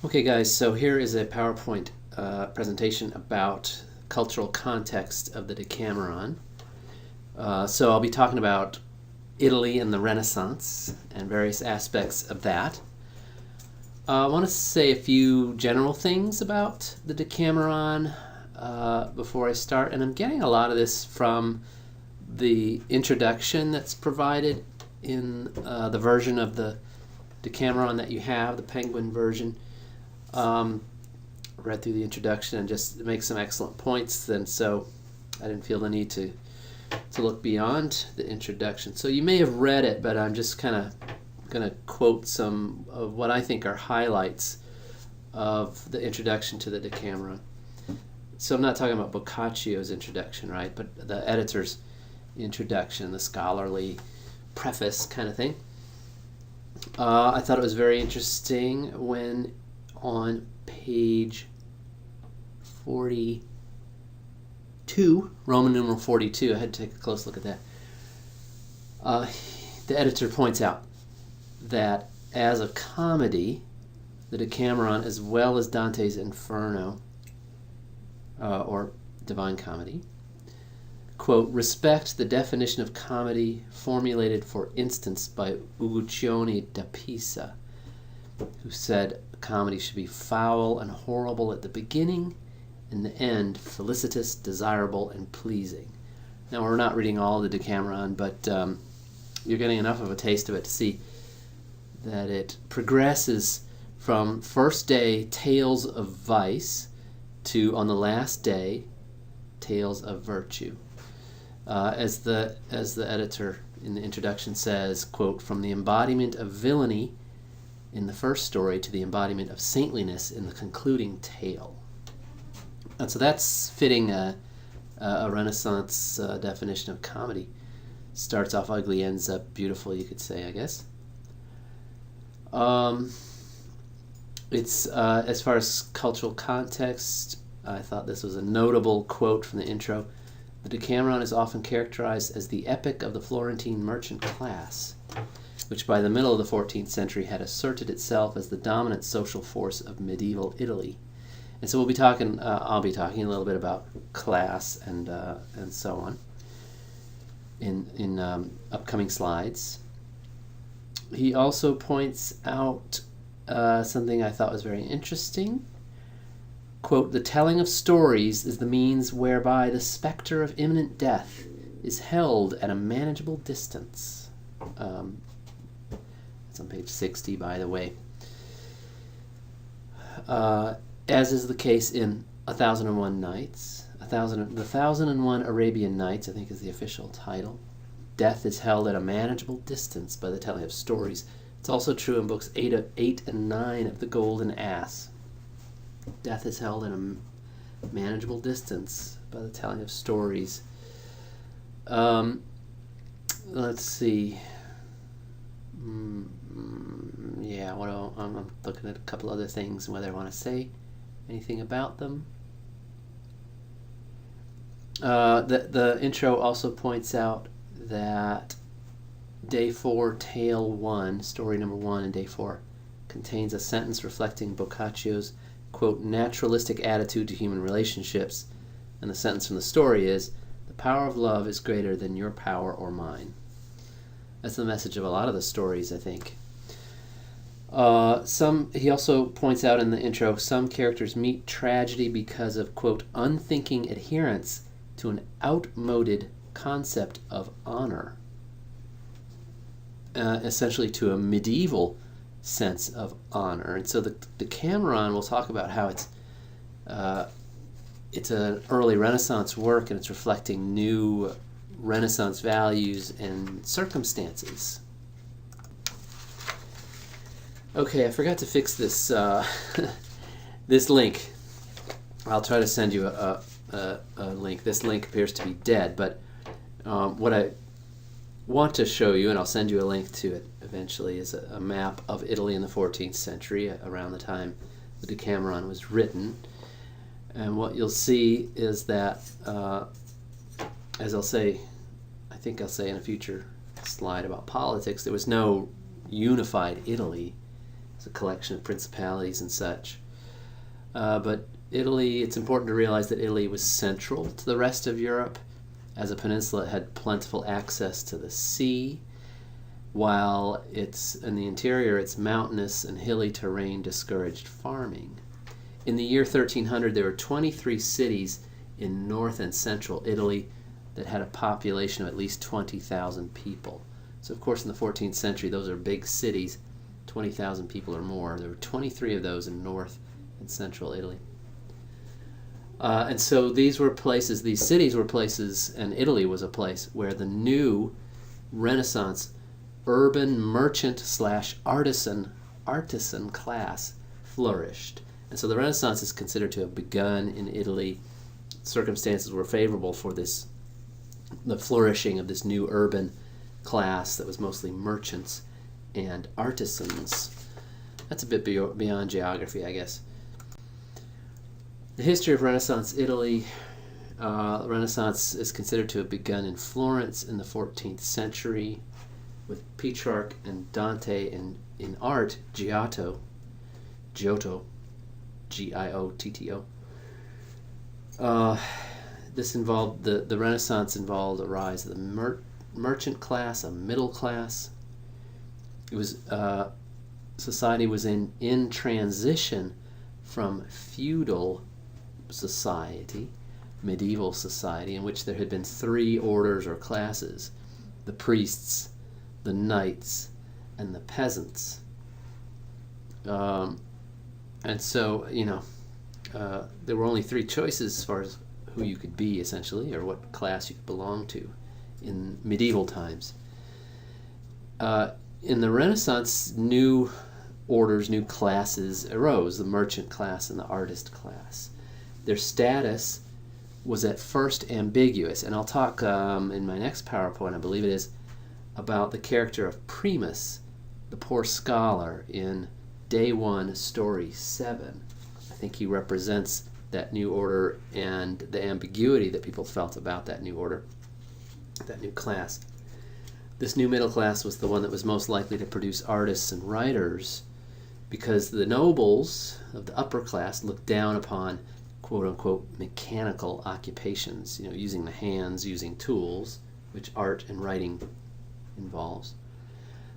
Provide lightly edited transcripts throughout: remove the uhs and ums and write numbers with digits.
Okay guys, so here is a PowerPoint presentation about cultural context of the Decameron. So I'll be talking about Italy and the Renaissance and various aspects of that. I want to say a few general things about the Decameron before I start, and I'm getting a lot of this from the introduction that's provided in the version of the Decameron that you have, the Penguin version. Read through the introduction and just make some excellent points, and so I didn't feel the need to look beyond the introduction. So you may have read it, but I'm just kind of going to quote some of what I think are highlights of the introduction to the Decameron. So I'm not talking about Boccaccio's introduction, right, but the editor's introduction, the scholarly preface kind of thing. I thought it was very interesting when on page 42, Roman numeral 42, I had to take a close look at that. The editor points out that as a comedy, the Decameron, as well as Dante's Inferno, or Divine Comedy, quote, respect the definition of comedy formulated, for instance, by Uguccione da Pisa, who said comedy should be foul and horrible at the beginning, and the end felicitous, desirable, and pleasing. Now, we're not reading all of the Decameron, but you're getting enough of a taste of it to see that it progresses from first day tales of vice to, on the last day, tales of virtue. As the editor in the introduction says, quote, from the embodiment of villainy in the first story to the embodiment of saintliness in the concluding tale. And so that's fitting a Renaissance definition of comedy. Starts off ugly, ends up beautiful, you could say, I guess. It's as far as cultural context, I thought this was a notable quote from the intro. The Decameron is often characterized as the epic of the Florentine merchant class, which by the middle of the 14th century had asserted itself as the dominant social force of medieval Italy. And so I'll be talking a little bit about class and so on in upcoming slides. He also points out something I thought was very interesting. Quote, the telling of stories is the means whereby the specter of imminent death is held at a manageable distance. It's on page 60, by the way. As is the case in 1001 Nights, the 1001 Arabian Nights, I think is the official title. Death is held at a manageable distance by the telling of stories. It's also true in books 8 and 9 of The Golden Ass. Death is held at a manageable distance by the telling of stories. Let's see. Yeah, I'm looking at a couple other things and whether I want to say anything about them. The intro also points out that Day 4, Tale 1, Story number 1 in Day 4, contains a sentence reflecting Boccaccio's, quote, naturalistic attitude to human relationships, and the sentence from the story is, the power of love is greater than your power or mine. That's the message of a lot of the stories, I think. He also points out in the intro, some characters meet tragedy because of, quote, unthinking adherence to an outmoded concept of honor, essentially to a medieval sense of honor. And so the Decameron, we'll talk about how it's an early Renaissance work, and it's reflecting new Renaissance values and circumstances. Okay, I forgot to fix this this link. I'll try to send you a link. This link appears to be dead, but what I want to show you, and I'll send you a link to it eventually, is a map of Italy in the 14th century, around the time the Decameron was written. And what you'll see is that, as I think I'll say in a future slide about politics, there was no unified Italy It's a collection of principalities and such. But Italy, it's important to realize that Italy was central to the rest of Europe. As a peninsula, it had plentiful access to the sea, while it's in the interior, its mountainous and hilly terrain discouraged farming. In the year 1300, there were 23 cities in north and central Italy that had a population of at least 20,000 people. So, of course, in the 14th century, those are big cities, 20,000 people or more. There were 23 of those in north and central Italy. And so these cities were places, and Italy was a place where the new Renaissance urban merchant / artisan class flourished. And so the Renaissance is considered to have begun in Italy. Circumstances were favorable for the flourishing of this new urban class that was mostly merchants and artisans. That's a bit beyond geography, I guess. The history of Renaissance Italy. Renaissance is considered to have begun in Florence in the 14th century with Petrarch and Dante, and in art, Giotto, Giotto. This involved, the Renaissance involved a rise of the merchant class, a middle class. It was society was in transition from feudal society, medieval society, in which there had been three orders or classes: the priests, the knights, and the peasants. And so, there were only three choices as far as who you could be, essentially, or what class you could belong to in medieval times. In the Renaissance, new orders, new classes arose: the merchant class and the artist class. Their status was at first ambiguous, and I'll talk in my next PowerPoint, I believe it is, about the character of Primus, the poor scholar, in Day 1, Story 7. I think he represents that new order and the ambiguity that people felt about that new order, that new class. This new middle class was the one that was most likely to produce artists and writers, because the nobles of the upper class looked down upon quote-unquote mechanical occupations, using the hands, using tools, which art and writing involves.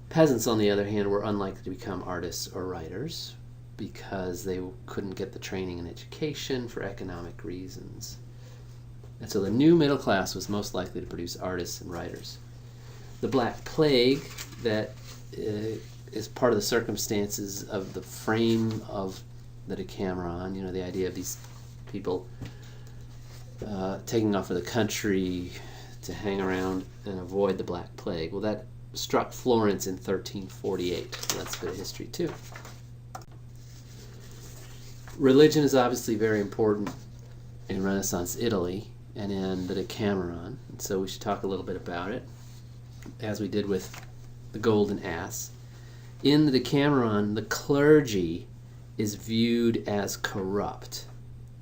Peasants, on the other hand, were unlikely to become artists or writers because they couldn't get the training and education for economic reasons. And so the new middle class was most likely to produce artists and writers. The Black Plague, that is part of the circumstances of the frame of the Decameron, the idea of these people taking off for the country to hang around and avoid the Black Plague. Well, that struck Florence in 1348. So that's a bit of history too. Religion is obviously very important in Renaissance Italy and in the Decameron, and so we should talk a little bit about it, as we did with the Golden Ass. In the Decameron, the clergy is viewed as corrupt.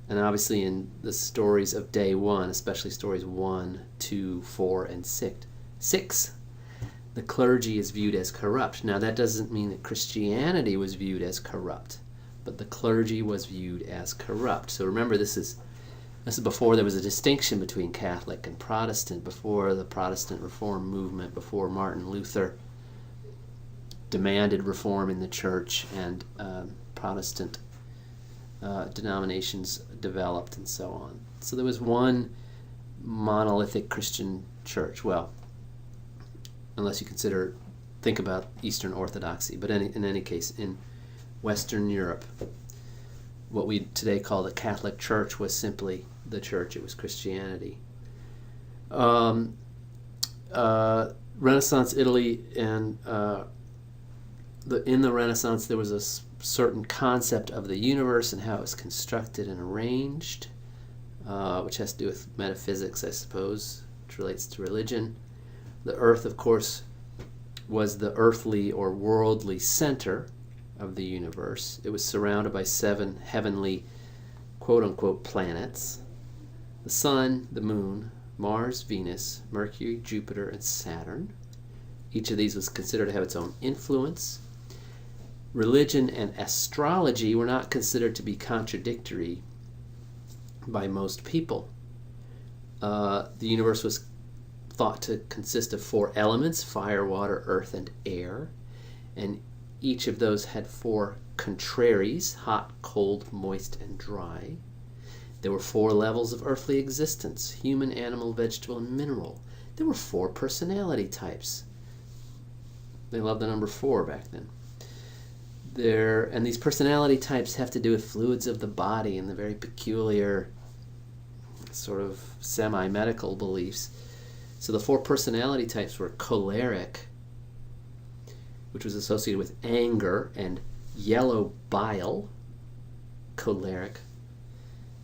And obviously in the stories of Day 1, especially stories 1, 2, 4, and 6, the clergy is viewed as corrupt. Now, that doesn't mean that Christianity was viewed as corrupt, but the clergy was viewed as corrupt. So remember, this is before there was a distinction between Catholic and Protestant, before the Protestant Reform movement, before Martin Luther demanded reform in the church, and Protestant denominations developed and so on. So there was one monolithic Christian church. Well, unless you think about Eastern Orthodoxy. But in any case, in Western Europe, what we today call the Catholic Church was simply the church. It was Christianity. Renaissance Italy, and in the Renaissance there was a certain concept of the universe and how it was constructed and arranged, which has to do with metaphysics, I suppose, which relates to religion. The earth, of course, was the earthly or worldly center of the universe. It was surrounded by 7 heavenly, quote-unquote, planets: the sun, the moon, Mars, Venus, Mercury, Jupiter, and Saturn. Each of these was considered to have its own influence. Religion and astrology were not considered to be contradictory by most people. The universe was thought to consist of 4 elements: fire, water, earth, and air. And each of those had 4 contraries: hot, cold, moist, and dry. There were 4 levels of earthly existence: human, animal, vegetable, and mineral. There were 4 personality types. They loved the number 4 back then. And these personality types have to do with fluids of the body and the very peculiar sort of semi-medical beliefs. So the 4 personality types were choleric, which was associated with anger and yellow bile, choleric.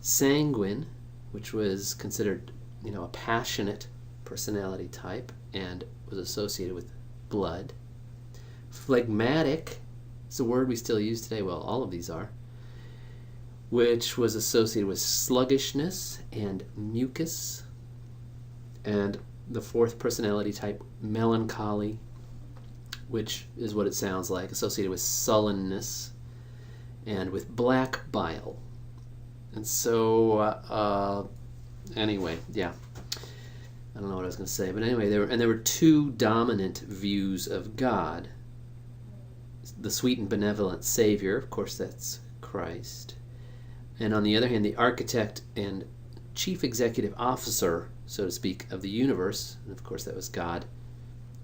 Sanguine, which was considered, a passionate personality type and was associated with blood. Phlegmatic is a word we still use today. Well, all of these are. Which was associated with sluggishness and mucus. And the 4th personality type, melancholy, which is what it sounds like, associated with sullenness and with black bile. And so, anyway, yeah. I don't know what I was going to say, but anyway, there were 2 dominant views of God. The sweet and benevolent Savior, of course that's Christ. And on the other hand, the architect and chief executive officer, so to speak, of the universe, and of course that was God,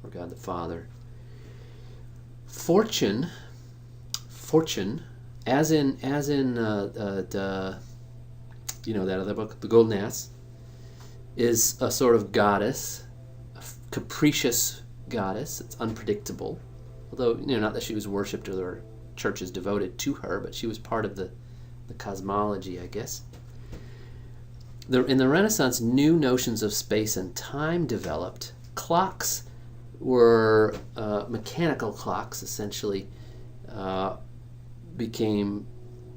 or God the Father. Fortune, as in that other book, The Golden Ass, is a sort of goddess, a capricious goddess. It's unpredictable, although not that she was worshipped or there were churches devoted to her, but she was part of the cosmology, I guess. In the Renaissance, new notions of space and time developed. Clocks were mechanical clocks, essentially, became,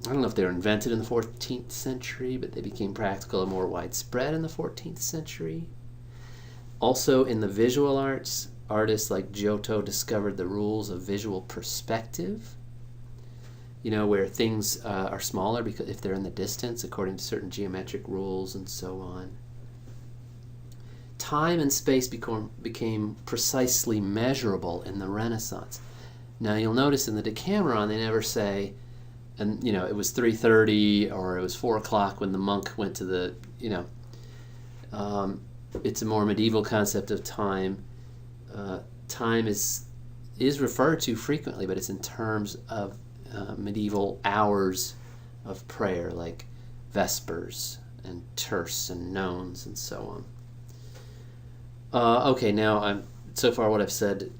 I don't know if they were invented in the 14th century, but they became practical and more widespread in the 14th century. Also, in the visual arts, artists like Giotto discovered the rules of visual perspective, where things are smaller because if they're in the distance according to certain geometric rules and so on. Time and space became precisely measurable in the Renaissance. Now you'll notice in the Decameron they never say, and it was 3:30 or it was 4 o'clock when the monk went to the, it's a more medieval concept of time. Time is referred to frequently, but it's in terms of medieval hours of prayer, like vespers and terce and nones and so on. Okay, now so far what I've said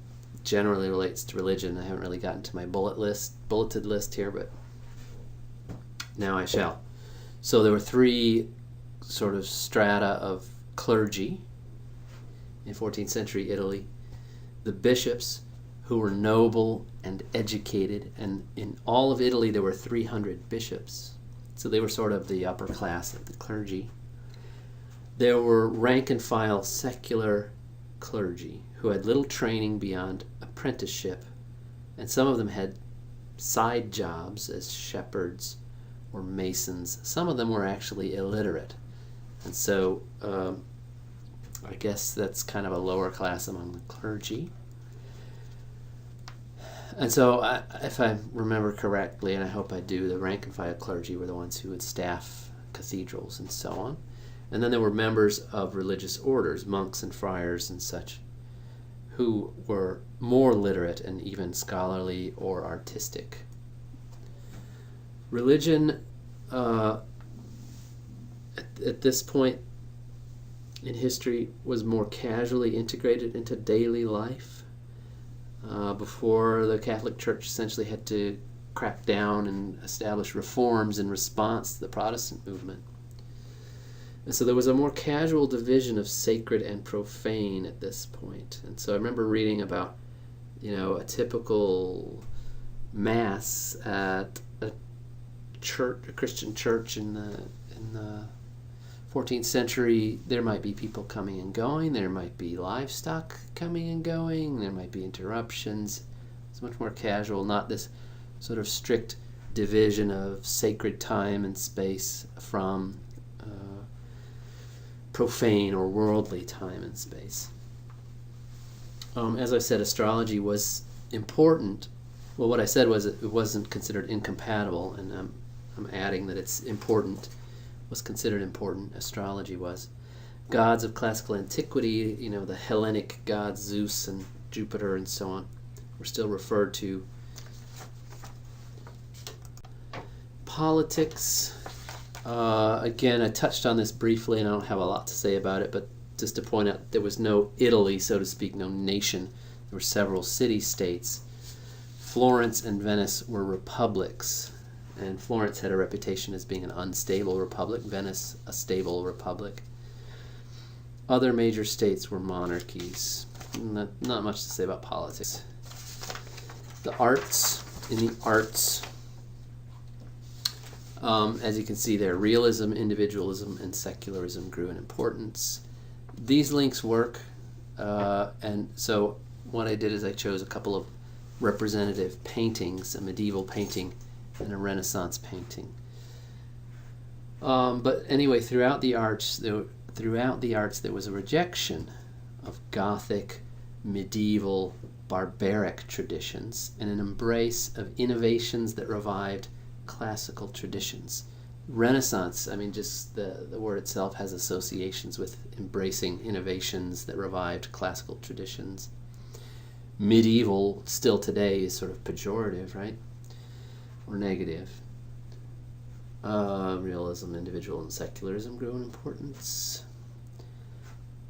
generally relates to religion. I haven't really gotten to my bulleted list here, but now I shall. So there were 3 sort of strata of clergy in 14th century Italy. The bishops, who were noble and educated, and in all of Italy there were 300 bishops. So they were sort of the upper class of the clergy. There were rank and file secular clergy who had little training beyond apprenticeship, and some of them had side jobs as shepherds or masons. Some of them were actually illiterate, and so I guess that's kind of a lower class among the clergy. And so, if I remember correctly, and I hope I do, the rank and file clergy were the ones who would staff cathedrals and so on. And then there were members of religious orders, monks and friars and such, who were more literate and even scholarly or artistic. Religion, at this point in history, was more casually integrated into daily life. Before the Catholic Church essentially had to crack down and establish reforms in response to the Protestant movement. And so there was a more casual division of sacred and profane at this point. And so I remember reading about, a typical mass at a Christian church in the 14th century. There might be people coming and going, there might be livestock coming and going, there might be interruptions. It's much more casual, not this sort of strict division of sacred time and space from profane or worldly time and space. As I said, astrology was important. Well, what I said was it wasn't considered incompatible, and I'm adding that it's important, was considered important, astrology was. Gods of classical antiquity, the Hellenic gods Zeus and Jupiter and so on, were still referred to. Politics, again, I touched on this briefly and I don't have a lot to say about it, but just to point out, there was no Italy, so to speak, no nation. There were several city-states. Florence and Venice were republics, and Florence had a reputation as being an unstable republic, Venice a stable republic. Other major states were monarchies. Not much to say about politics. The arts, in the arts, as you can see there, realism, individualism, and secularism grew in importance. These links work, and so what I did is I chose a couple of representative paintings, a medieval painting and a Renaissance painting. But anyway, throughout the arts there was a rejection of Gothic, medieval, barbaric traditions and an embrace of innovations that revived classical traditions. Renaissance, just the word itself has associations with embracing innovations that revived classical traditions. Medieval, still today, is sort of pejorative, right? Or negative. Realism, individual, and secularism grew in importance.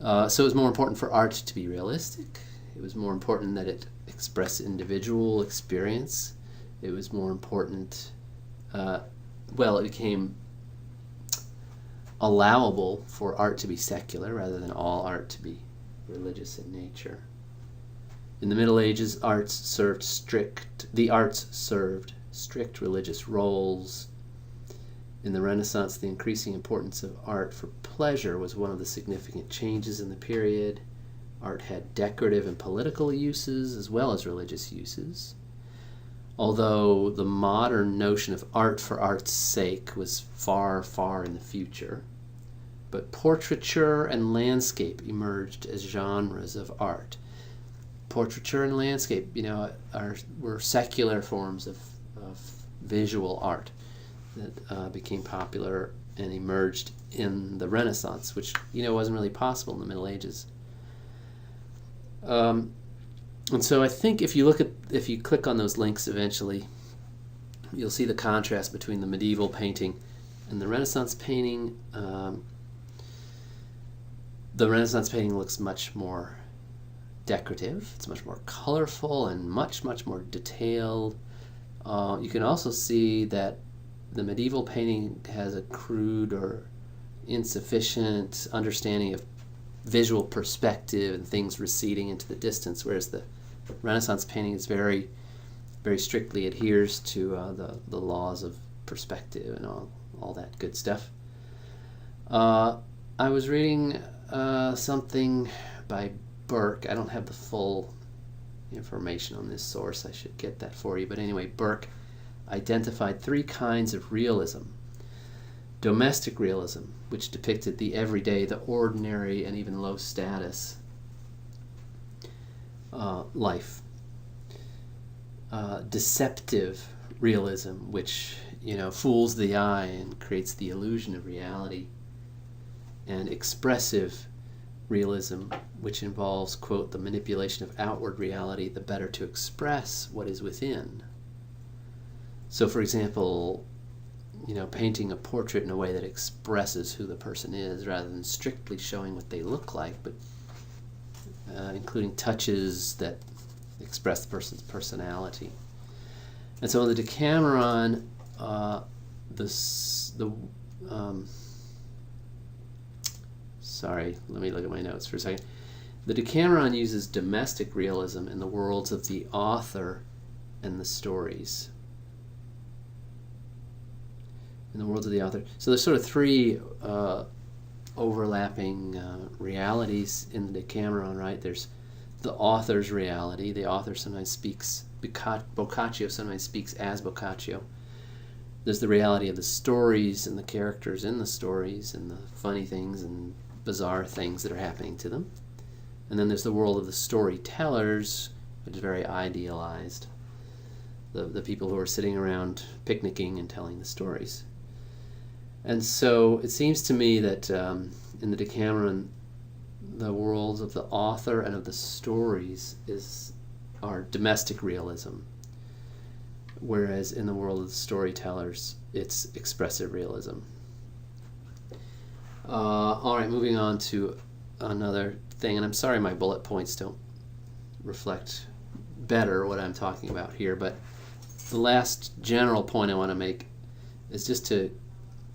So it was more important for art to be realistic. It was more important that it express individual experience. It was more important, it became allowable for art to be secular rather than all art to be religious in nature. In the Middle Ages, the arts served strict religious roles. In the Renaissance, the increasing importance of art for pleasure was one of the significant changes in the period. Art had decorative and political uses as well as religious uses. Although the modern notion of art for art's sake was far, far in the future, but portraiture and landscape emerged as genres of art. Portraiture and landscape, were secular forms of visual art that became popular and emerged in the Renaissance, which wasn't really possible in the Middle Ages. And so I think if you click on those links eventually, you'll see the contrast between the medieval painting and the Renaissance painting. The Renaissance painting looks much more decorative. It's much more colorful and much, much more detailed. You can also see that the medieval painting has a crude or insufficient understanding of visual perspective and things receding into the distance, whereas the Renaissance painting is very, very strictly adheres to the laws of perspective and all that good stuff. I was reading something by Burke. I don't have the full information on this source. I should get that for you. But anyway, Burke identified 3 kinds of realism. Domestic realism, which depicted the everyday, the ordinary, and even low status life. Deceptive realism, which fools the eye and creates the illusion of reality. And expressive realism, which involves, quote, the manipulation of outward reality the better to express what is within. So, for example, painting a portrait in a way that expresses who the person is rather than strictly showing what they look like, but including touches that express the person's personality. And so in the Decameron, sorry, let me look at my notes for a second. The Decameron uses domestic realism in the worlds of the author and the stories. In the worlds of the author. So there's sort of 3 overlapping realities in the Decameron, right? There's the author's reality. The author sometimes speaks Boccaccio sometimes speaks as Boccaccio. There's the reality of the stories and the characters in the stories and the funny things and bizarre things that are happening to them. And then there's the world of the storytellers, which is very idealized. The people who are sitting around picnicking and telling the stories. And so it seems to me that in the Decameron, the worlds of the author and of the stories are domestic realism, whereas in the world of the storytellers, it's expressive realism. All right, moving on to another thing, and I'm sorry my bullet points don't reflect better what I'm talking about here, but the last general point I want to make is just to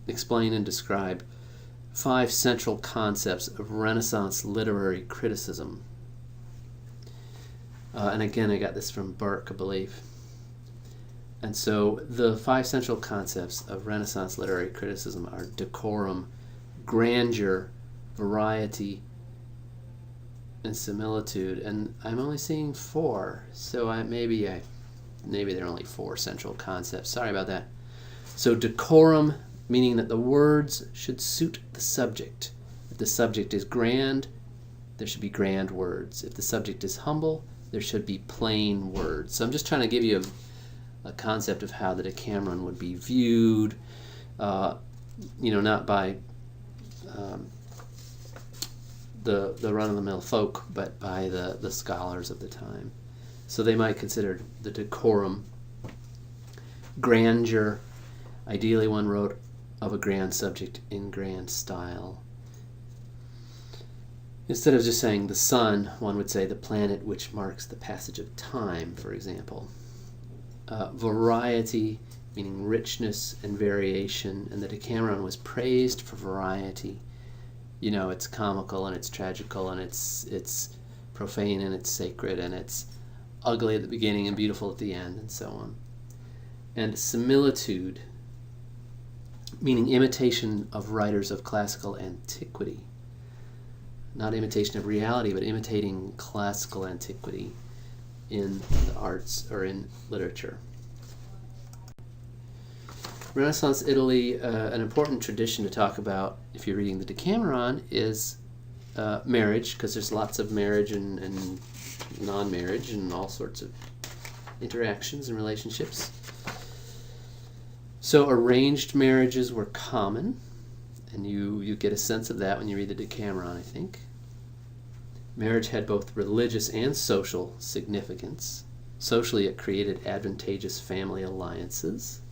explain and describe 5 central concepts of Renaissance literary criticism. And again, I got this from Burke, I believe. And so the 5 central concepts of Renaissance literary criticism are decorum, grandeur, variety, and similitude. And I'm only seeing 4, so maybe there are only 4 central concepts. Sorry about that. So decorum, meaning that the words should suit the subject. If the subject is grand, there should be grand words. If the subject is humble, there should be plain words. So I'm just trying to give you a concept of how the Decameron would be viewed, not by the run-of-the-mill folk, but by the scholars of the time. So they might consider the decorum, grandeur. Ideally, one wrote of a grand subject in grand style. Instead of just saying the sun, one would say the planet which marks the passage of time, for example. Variety, meaning richness and variation, and the Decameron was praised for variety. It's comical and it's tragical and it's profane and it's sacred and it's ugly at the beginning and beautiful at the end, and so on. And similitude, meaning imitation of writers of classical antiquity. Not imitation of reality, but imitating classical antiquity in the arts or in literature. Renaissance Italy, an important tradition to talk about if you're reading the Decameron is marriage, because there's lots of marriage and non-marriage and all sorts of interactions and relationships. So arranged marriages were common, and you get a sense of that when you read the Decameron, I think. Marriage had both religious and social significance. Socially, it created advantageous family alliances.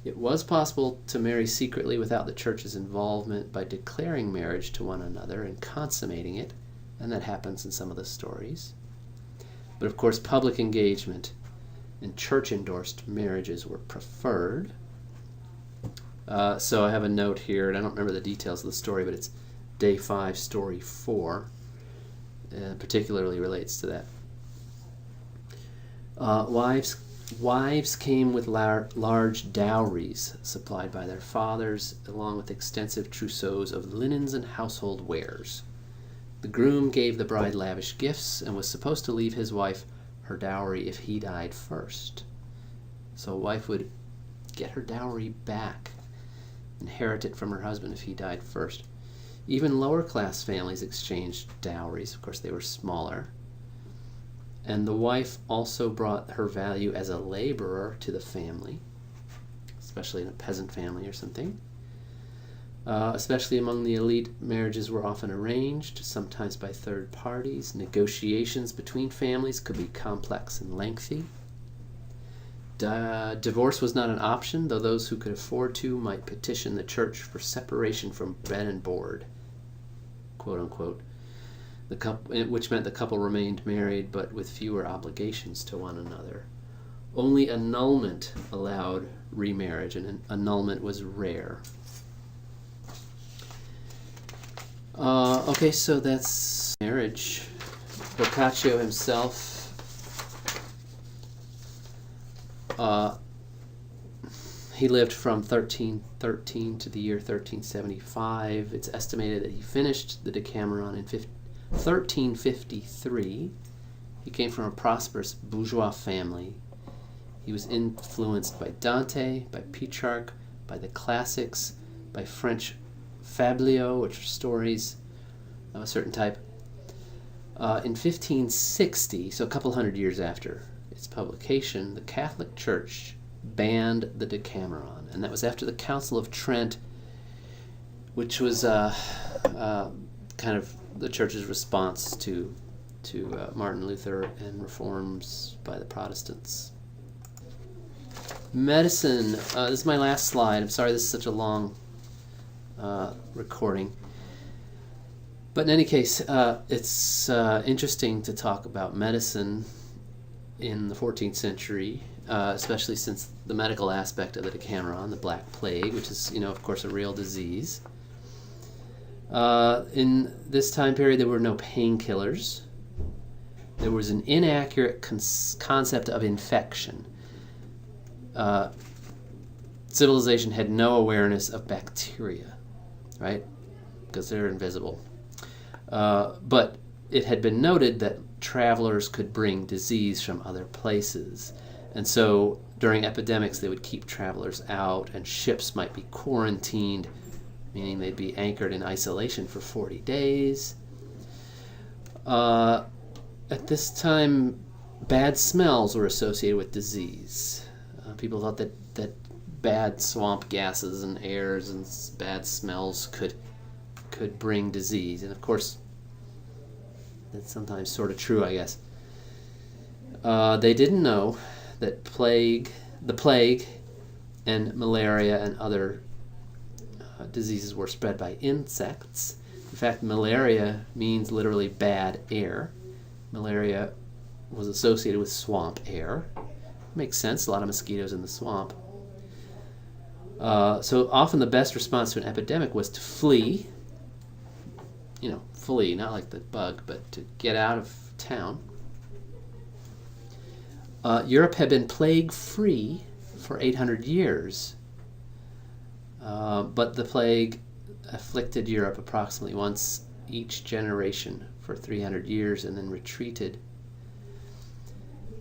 It was possible to marry secretly without the church's involvement by declaring marriage to one another and consummating it, and that happens in some of the stories. But of course, public engagement and church-endorsed marriages were preferred. So I have a note here, and I don't remember the details of the story, but it's Day 5, Story 4. Particularly relates to that. Wives came with large dowries supplied by their fathers, along with extensive trousseaux of linens and household wares. The groom gave the bride lavish gifts and was supposed to leave his wife her dowry if he died first. So a wife would get her dowry back, inherit it from her husband if he died first. Even lower class families exchanged dowries. Of course, they were smaller. And the wife also brought her value as a laborer to the family, especially in a peasant family or something. Especially among the elite, marriages were often arranged, sometimes by third parties. Negotiations between families could be complex and lengthy. Divorce was not an option, though those who could afford to might petition the church for separation from bed and board, quote unquote, which meant the couple remained married but with fewer obligations to one another. Only annulment allowed remarriage, and an annulment was rare. Okay, so that's marriage. Boccaccio himself he lived from 1313 to the year 1375. It's estimated that he finished the Decameron in 1353. He came from a prosperous bourgeois family. He was influenced by Dante, by Petrarch, by the classics, by French fabliaux, which are stories of a certain type. In 1560, so a couple hundred years after its publication, the Catholic Church banned the Decameron, and that was after the Council of Trent, which was kind of the Church's response to Martin Luther and reforms by the Protestants. Medicine. This is my last slide. I'm sorry this is such a long recording. But in any case, it's interesting to talk about medicine in the 14th century, especially since the medical aspect of the Decameron, the Black Plague, which is, of course, a real disease. In this time period, there were no painkillers. There was an inaccurate concept of infection. Civilization had no awareness of bacteria, right? Because they're invisible. But it had been noted that travelers could bring disease from other places. And so during epidemics, they would keep travelers out, and ships might be quarantined, meaning they'd be anchored in isolation for 40 days. At this time, bad smells were associated with disease. People thought that bad swamp gases and airs and bad smells could bring disease. And of course, that's sometimes sort of true, I guess. They didn't know that the plague and malaria and other diseases were spread by insects. In fact, malaria means literally bad air. Malaria was associated with swamp air. Makes sense, a lot of mosquitoes in the swamp. So often the best response to an epidemic was to flee. Flee, not like the bug, but to get out of town. Europe had been plague-free for 800 years, but the plague afflicted Europe approximately once each generation for 300 years and then retreated.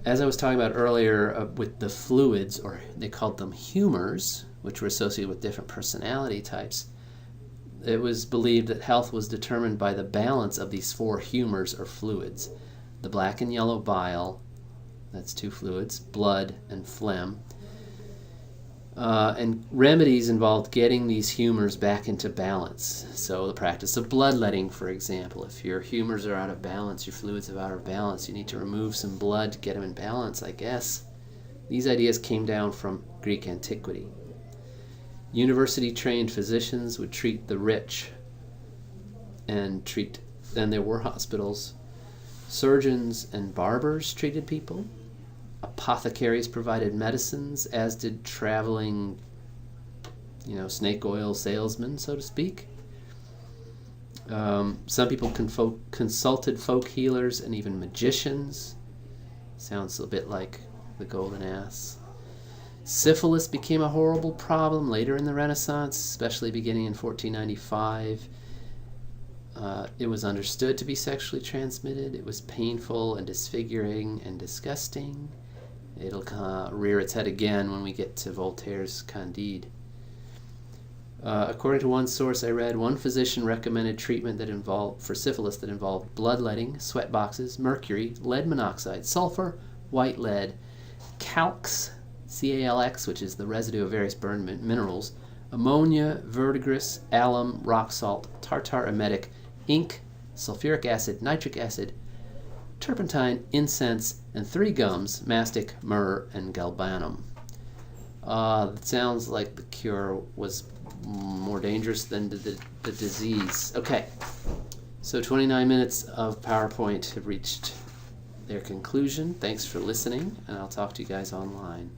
As I was talking about earlier with the fluids, or they called them humors, which were associated with different personality types, it was believed that health was determined by the balance of these 4 humors or fluids. The black and yellow bile, that's 2 fluids, blood and phlegm. And remedies involved getting these humors back into balance. So the practice of bloodletting, for example. If your humors are out of balance, your fluids are out of balance, you need to remove some blood to get them in balance, I guess. These ideas came down from Greek antiquity. University-trained physicians would treat the rich, and there were hospitals. Surgeons and barbers treated people. Apothecaries provided medicines, as did traveling, snake oil salesmen, so to speak. Some people consulted folk healers and even magicians. Sounds a bit like the golden ass. Syphilis became a horrible problem later in the Renaissance, especially beginning in 1495. It was understood to be sexually transmitted. It was painful and disfiguring and disgusting. It'll rear its head again when we get to Voltaire's Candide. According to one source I read, one physician recommended treatment for syphilis that involved bloodletting, sweat boxes, mercury, lead monoxide, sulfur, white lead, calx, CALX, which is the residue of various burned minerals, ammonia, verdigris, alum, rock salt, tartar emetic, ink, sulfuric acid, nitric acid, turpentine, incense, and 3 gums, mastic, myrrh, and galbanum. It sounds like the cure was more dangerous than the disease. Okay, so 29 minutes of PowerPoint have reached their conclusion. Thanks for listening, and I'll talk to you guys online.